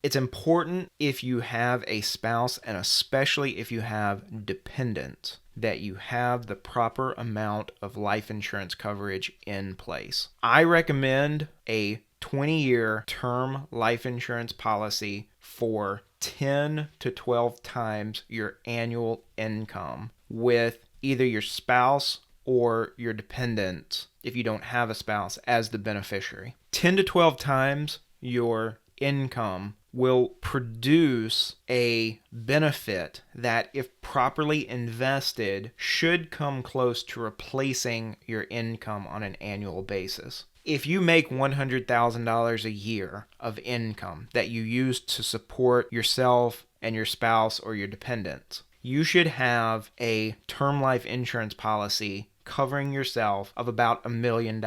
It's important if you have a spouse, and especially if you have dependents, that you have the proper amount of life insurance coverage in place. I recommend a 20-year term life insurance policy for 10 to 12 times your annual income with either your spouse or your dependent, if you don't have a spouse, as the beneficiary. 10 to 12 times your income will produce a benefit that, if properly invested, should come close to replacing your income on an annual basis. If you make $100,000 a year of income that you use to support yourself and your spouse or your dependents, you should have a term life insurance policy covering yourself of about $1 million.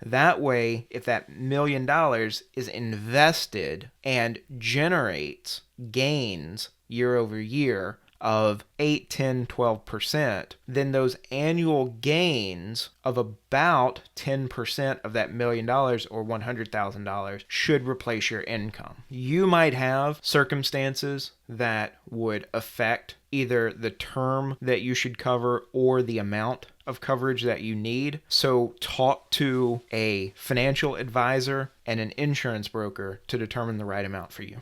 That way, if that $1 million is invested and generates gains year over year of 8, 10, 12%, then those annual gains of about 10% of that $1 million or $100,000 should replace your income. You might have circumstances that would affect either the term that you should cover or the amount of coverage that you need. So talk to a financial advisor and an insurance broker to determine the right amount for you.